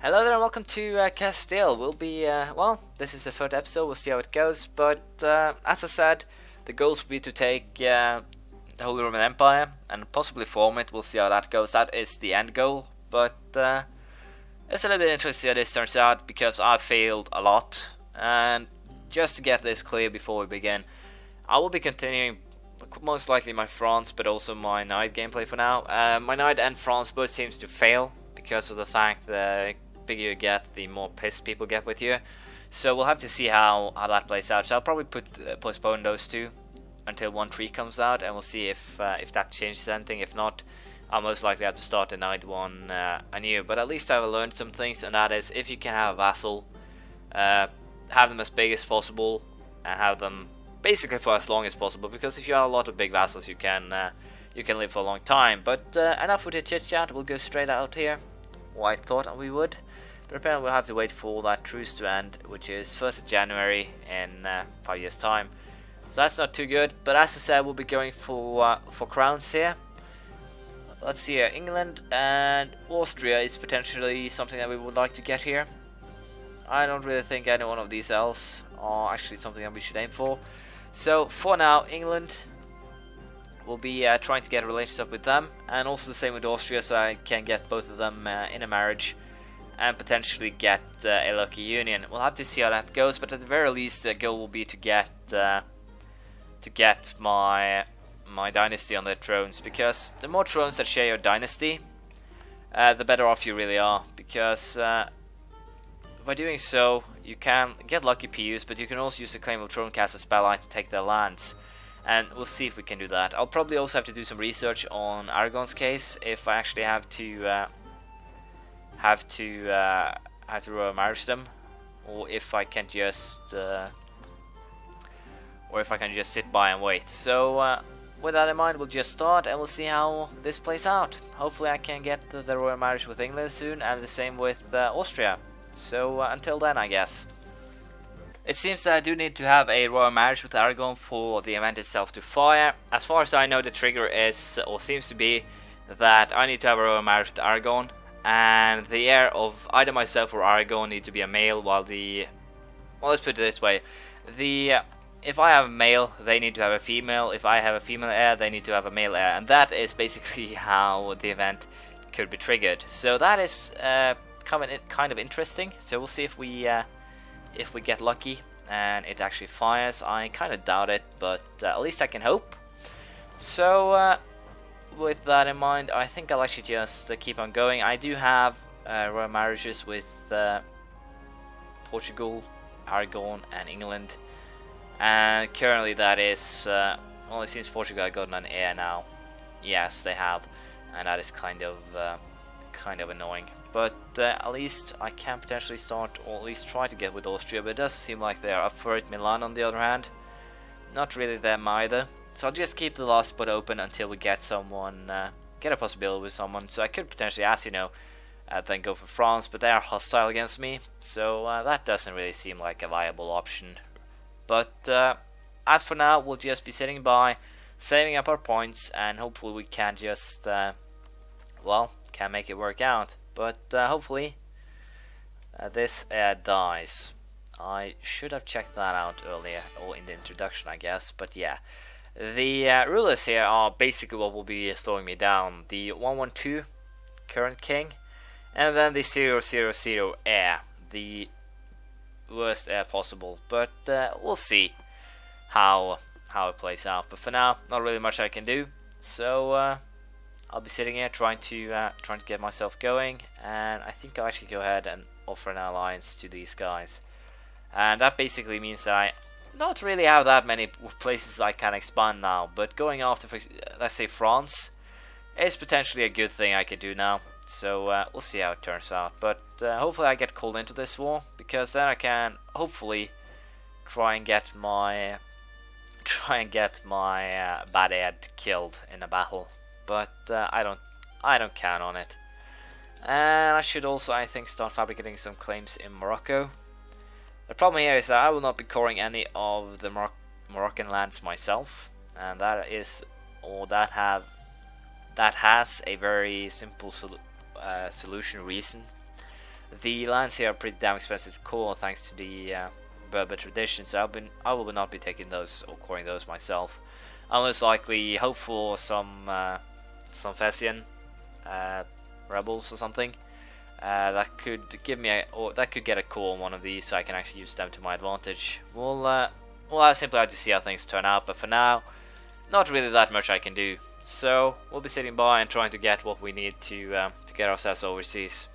Hello there and welcome to Castille. We'll be, this is the third episode, we'll see how it goes, but as I said, the goals will be to take the Holy Roman Empire and possibly form it. We'll see how that goes. That is the end goal, but it's a little bit interesting how this turns out because I've failed a lot. And just to get this clear before we begin, I will be continuing most likely my France but also my Knight gameplay for now. My Knight and France both seems to fail because of the fact that the bigger you get, the more pissed people get with you. So we'll have to see how that plays out. So I'll probably postpone those two until 1.3 comes out, and we'll see if that changes anything. If not, I'll most likely have to start the Knight one anew. But at least I've learned some things, and that is if you can have a vassal, have them as big as possible and have them basically for as long as possible. Because if you have a lot of big vassals, you can live for a long time. But enough with the chit chat. We'll go straight out here. Well, I thought we would, but apparently we'll have to wait for that truce to end, which is 1st of January in 5 years time. So that's not too good, but as I said, we'll be going for crowns here. Let's see here, England and Austria is potentially something that we would like to get here. I don't really think any one of these else are actually something that we should aim for. So for now, England will be trying to get a relationship with them, and also the same with Austria, so I can get both of them in a marriage and potentially get a lucky union. We'll have to see how that goes, but at the very least the goal will be to get my dynasty on their thrones, because the more thrones that share your dynasty, the better off you really are, because by doing so you can get lucky PUs, but you can also use the Claim of Throne Caster spell to take their lands. And we'll see if we can do that. I'll probably also have to do some research on Aragon's case if I actually have to royal marriage them, or if I can just sit by and wait. So with that in mind, we'll just start and we'll see how this plays out. Hopefully, I can get the royal marriage with England soon, and the same with Austria. So until then, I guess. It seems that I do need to have a royal marriage with Aragon for the event itself to fire. As far as I know, the trigger is, or seems to be, that I need to have a royal marriage with Aragon, and the heir of either myself or Aragon need to be a male, while let's put it this way, if I have a male, they need to have a female. If I have a female heir, they need to have a male heir, and that is basically how the event could be triggered. So that is kind of interesting. So we'll see if we get lucky and it actually fires. I kind of doubt it, but at least I can hope. So with that in mind, I think I'll actually just keep on going. I do have royal marriages with Portugal, Aragon and England, and currently that is it seems Portugal have gotten an heir now. Yes, they have, and that is kind of annoying. But at least I can potentially start, or at least try to get with Austria, but it does seem like they are up for it. Milan, on the other hand, not really them either. So I'll just keep the last spot open until we get someone, get a possibility with someone. So I could potentially, as you know, then go for France, but they are hostile against me, so that doesn't really seem like a viable option. But as for now, we'll just be sitting by, saving up our points, and hopefully we can just, can make it work out. But hopefully this dies. I should have checked that out earlier, or in the introduction, I guess. But yeah, the rulers here are basically what will be slowing me down. The 112 current king, and then the 000 heir, the worst heir possible. But we'll see how it plays out. But for now, not really much I can do. So I'll be sitting here trying to get myself going, and I think I'll actually go ahead and offer an alliance to these guys. And that basically means that I not really have that many places I can expand now, but going after, let's say, France is potentially a good thing I could do now. So we'll see how it turns out. But hopefully I get called into this war, because then I can hopefully try and get my bad heir killed in a battle. But I don't count on it. And I should also, I think, start fabricating some claims in Morocco. The problem here is that I will not be coring any of the Moroccan lands myself, and that has a very simple solution reason. the lands here are pretty damn expensive to core thanks to the Berber tradition, so I will not be taking those or coring those myself. I'll most likely hope for some Thessian rebels or something that could give me that could get a core on one of these, so I can actually use them to my advantage. I'll simply have to see how things turn out, but for now, not really that much I can do. So we'll be sitting by and trying to get what we need to get ourselves overseas.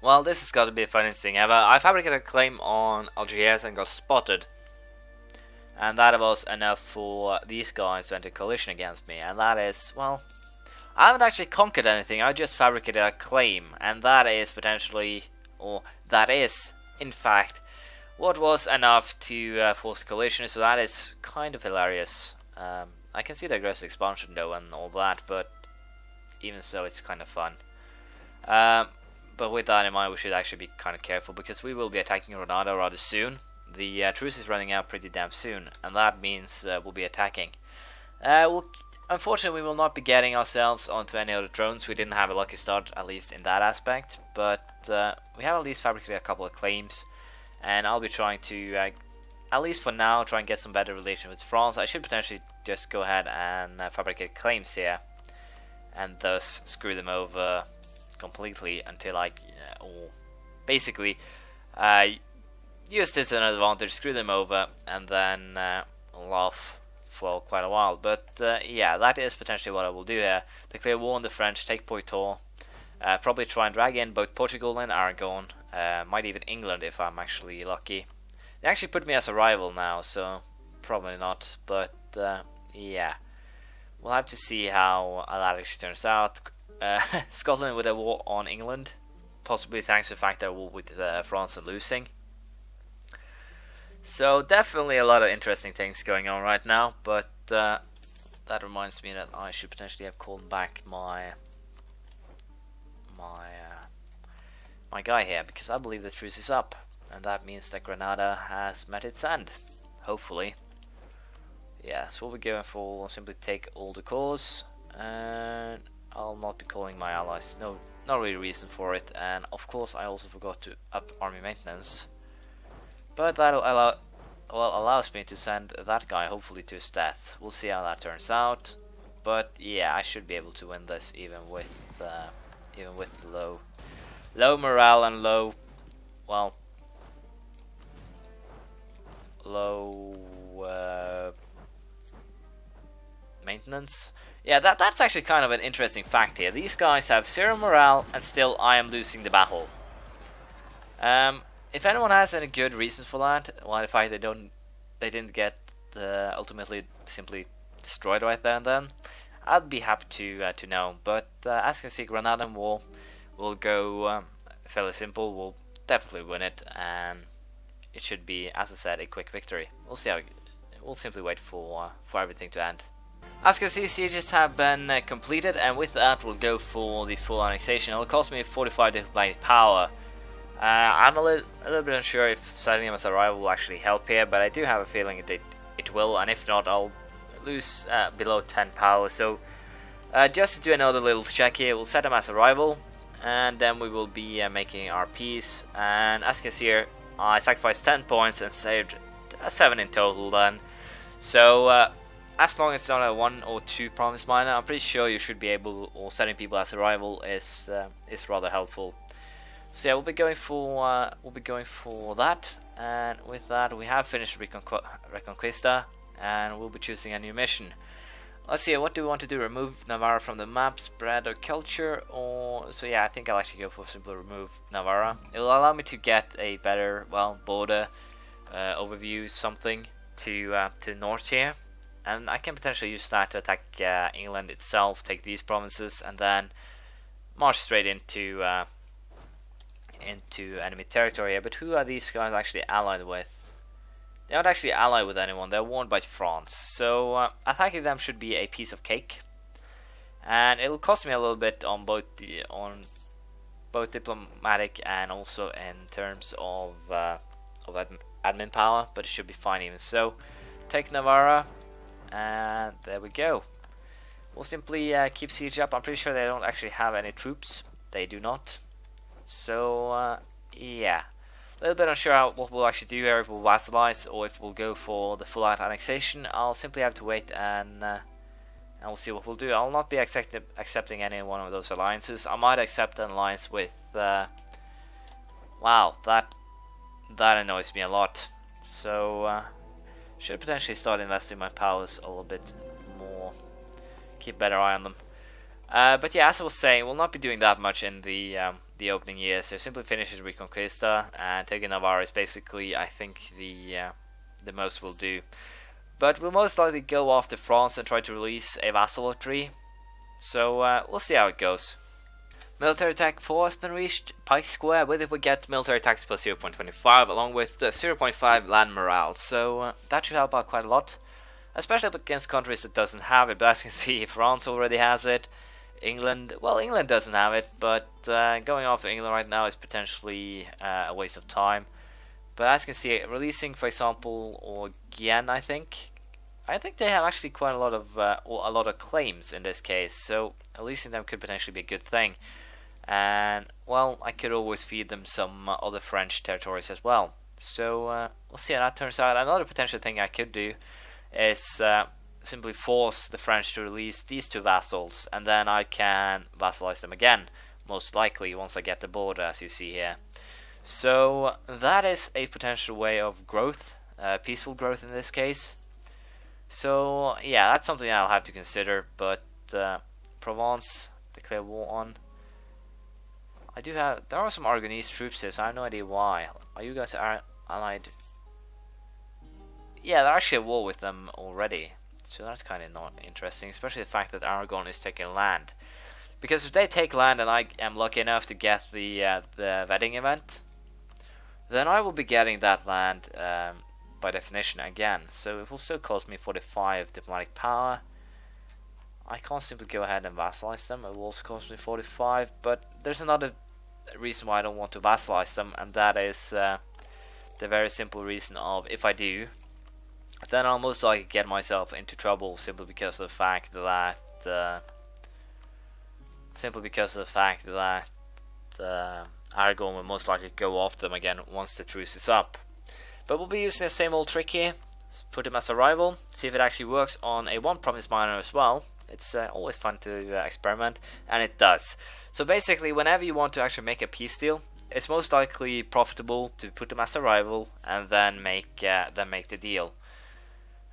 Well, this has got to be the funniest thing ever. I fabricated a claim on Algiers and got spotted. And that was enough for these guys to enter coalition against me. And that is, well, I haven't actually conquered anything. I just fabricated a claim. And that is potentially, or that is, in fact, what was enough to force coalition. So that is kind of hilarious. I can see the aggressive expansion though and all that, but even so, it's kind of fun. But with that in mind, we should actually be kind of careful, because we will be attacking Granada rather soon. The truce is running out pretty damn soon, and that means we'll be attacking. Unfortunately, we will not be getting ourselves onto any other thrones. We didn't have a lucky start, at least in that aspect, but we have at least fabricated a couple of claims, and I'll be trying to, at least for now, try and get some better relations with France. I should potentially just go ahead and fabricate claims here, and thus screw them over completely until I, or basically, use this as an advantage, screw them over, and then laugh for quite a while. But yeah, that is potentially what I will do here. Declare war on the French, take Poitou, probably try and drag in both Portugal and Aragon, might even England if I'm actually lucky. They actually put me as a rival now, so probably not, but yeah, we'll have to see how that actually turns out. Scotland with a war on England, possibly thanks to the fact that war with France and losing. So definitely a lot of interesting things going on right now, but that reminds me that I should potentially have called back my guy here, because I believe the truce is up, and that means that Granada has met its end, hopefully. Yeah, so what we're going for, we'll simply take all the cores, and I'll not be calling my allies, no really reason for it, and of course I also forgot to up army maintenance. But that allows me to send that guy hopefully to his death. We'll see how that turns out. But yeah, I should be able to win this even with low morale and low maintenance. Yeah, that's actually kind of an interesting fact here. These guys have 0 morale and still I am losing the battle. If anyone has any good reasons for that, well, the fact they didn't get ultimately simply destroyed right there and then, I'd be happy to know. But as you can see, Granada war will go fairly simple. We'll definitely win it, and it should be, as I said, a quick victory. We'll see how. We'll simply wait for everything to end. As you can see, sieges have been completed, and with that, we'll go for the full annexation. It'll cost me 45 diplomatic power. I'm a little bit unsure if setting him as a rival will actually help here, but I do have a feeling it will, and if not, I'll lose below 10 power. So just to do another little check here, we'll set him as a rival, and then we will be making our peace. And as you can see here, I sacrificed 10 points and saved 7 in total then. So as long as it's not a 1 or 2 province minor, I'm pretty sure you should be able, or setting people as a rival is rather helpful. So yeah, we'll be going for that, and with that we have finished Reconquista, and we'll be choosing a new mission. Let's see, what do we want to do? Remove Navarra from the map, spread our culture, or so yeah, I think I'll actually go for simply remove Navarra. It will allow me to get a better, well, border overview, something to north here, and I can potentially use that to attack England itself, take these provinces, and then march straight into enemy territory here. But who are these guys actually allied with? They're not actually allied with anyone. They're warned by France, so attacking them should be a piece of cake, and it'll cost me a little bit on both diplomatic and also in terms of admin power, but it should be fine even so. Take Navarra, and there we go. We'll simply keep siege up. I'm pretty sure they don't actually have any troops. They do not. So yeah, a little bit unsure what we'll actually do here, if we'll vassalize or if we'll go for the full-out annexation. I'll simply have to wait and we'll see what we'll do. I'll not be accepting any one of those alliances. I might accept an alliance with wow, that annoys me a lot. So should potentially start investing my powers a little bit more, keep better eye on them. But yeah, as I was saying, we'll not be doing that much in the opening year, so simply finish Reconquista, and taking Navarra is basically, I think, the most we'll do. But we'll most likely go after France and try to release a vassal or 3. So we'll see how it goes. Military attack 4 has been reached. Pike Square, with it we get military attacks plus 0.25 along with 0.5 land morale. So that should help out quite a lot, especially against countries that doesn't have it. But as you can see, France already has it. England, well, England doesn't have it, but going after England right now is potentially a waste of time. But as you can see, releasing, for example, or Guyenne, I think they have actually quite a lot of claims in this case. So releasing them could potentially be a good thing. And well, I could always feed them some other French territories as well. So we'll see how that turns out. Another potential thing I could do is simply force the French to release these 2 vassals, and then I can vassalize them again, most likely once I get the border, as you see here. So that is a potential way of growth, peaceful growth in this case. So yeah, that's something I'll have to consider. But Provence, declare war on. There are some Aragonese troops here, so I have no idea why. Are you guys allied? Yeah, they're actually at war with them already. So that's kind of not interesting, especially the fact that Aragon is taking land. Because if they take land and I am lucky enough to get the wedding event, then I will be getting that land by definition again. So it will still cost me 45 diplomatic power. I can't simply go ahead and vassalize them. It will also cost me 45, but there's another reason why I don't want to vassalize them, and that is the very simple reason of, if I do, then I'll most likely get myself into trouble simply because of the fact that Aragon will most likely go off them again once the truce is up. But we'll be using the same old trick here. Let's put him as a rival, see if it actually works on a 1 province minor as well. It's always fun to experiment, and it does. So basically, whenever you want to actually make a peace deal, it's most likely profitable to put them as a rival and then make the deal.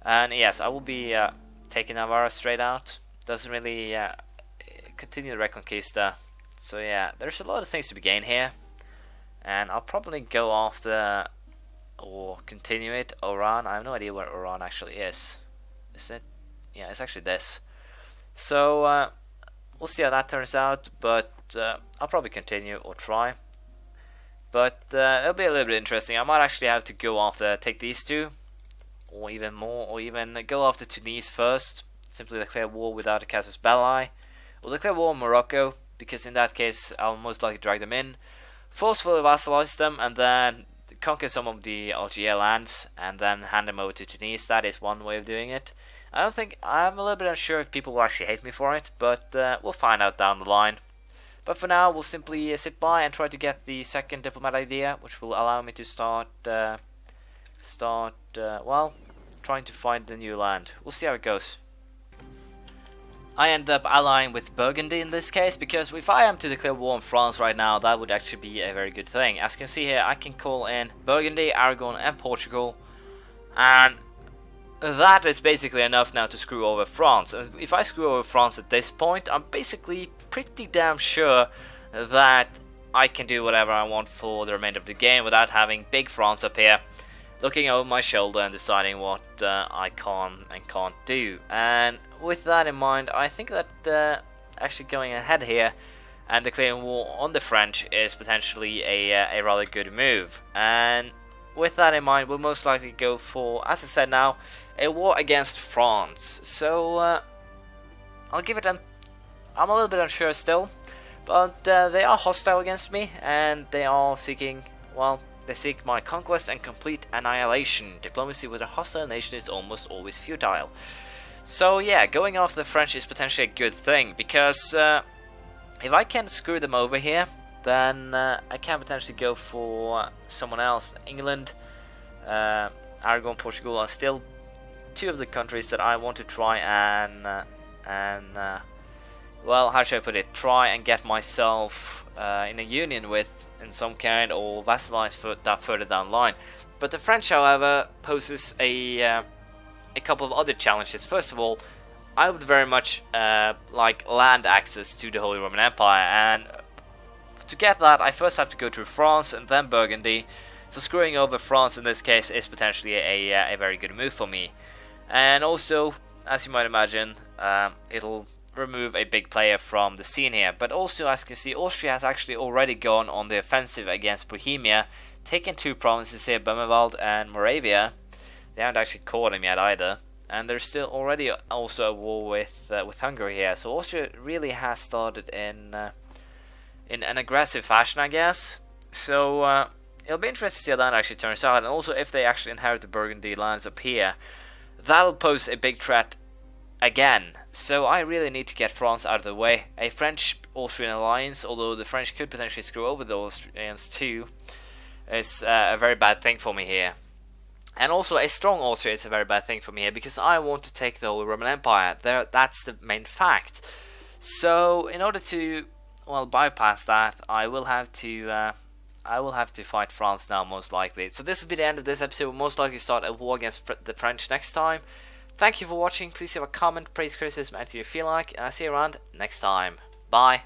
And yes, I will be taking Navarra straight out. Doesn't really continue the Reconquista. So yeah, there's a lot of things to be gained here. And I'll probably go after or continue it. Oran, I have no idea where Oran actually is. Is it? Yeah, it's actually this. So we'll see how that turns out. But I'll probably continue or try. But it'll be a little bit interesting. I might actually have to go after, take these 2. Or even more, or even go after Tunis first, simply declare war without a casus belli, or declare war on Morocco, because in that case I'll most likely drag them in, forcefully vassalize them, and then conquer some of the Algeria lands, and then hand them over to Tunis. That is one way of doing it. I'm a little bit unsure if people will actually hate me for it, but we'll find out down the line. But for now, we'll simply sit by and try to get the second diplomat idea, which will allow me to start well, trying to find the new land. We'll see how it goes. I end up allying with Burgundy in this case, because if I am to declare war on France right now, that would actually be a very good thing. As you can see here, I can call in Burgundy, Aragon and Portugal, and that is basically enough now to screw over France. And if I screw over France at this point, I'm basically pretty damn sure that I can do whatever I want for the remainder of the game without having big France up here looking over my shoulder and deciding what I can and can't do. And with that in mind, I think that actually going ahead here and declaring war on the French is potentially a rather good move. And with that in mind, we'll most likely go for, as I said now, a war against France. So I'll give it I'm a little bit unsure still, but they are hostile against me, and they are seeking, well, they seek my conquest and complete annihilation. Diplomacy with a hostile nation is almost always futile. So yeah, going after the French is potentially a good thing, because if I can screw them over here, then I can potentially go for someone else. England, Aragon, Portugal are still two of the countries that I want to try and well, how should I put it? Try and get myself in a union with in some kind, or vassalize that further down the line. But the French, however, poses a couple of other challenges. First of all, I would very much like land access to the Holy Roman Empire, and to get that, I first have to go through France and then Burgundy. So screwing over France in this case is potentially a very good move for me. And also, as you might imagine, it'll remove a big player from the scene here. But also, as you can see, Austria has actually already gone on the offensive against Bohemia, taken two provinces here, Böhmerwald and Moravia. They haven't actually caught him yet either. And there's still already also a war with Hungary here. So Austria really has started in an aggressive fashion, I guess. So it'll be interesting to see how that actually turns out. And also, if they actually inherit the Burgundy lands up here, that'll pose a big threat again. So I really need to get France out of the way. A French-Austrian alliance, although the French could potentially screw over the Austrians too, is a very bad thing for me here. And also, a strong Austria is a very bad thing for me here, because I want to take the Holy Roman Empire. That's the main fact. So in order to, well, bypass that, I will have to fight France now, most likely. So this will be the end of this episode. We'll most likely start a war against the French next time. Thank you for watching. Please leave a comment, praise, criticism, anything you feel like, and I'll see you around next time. Bye.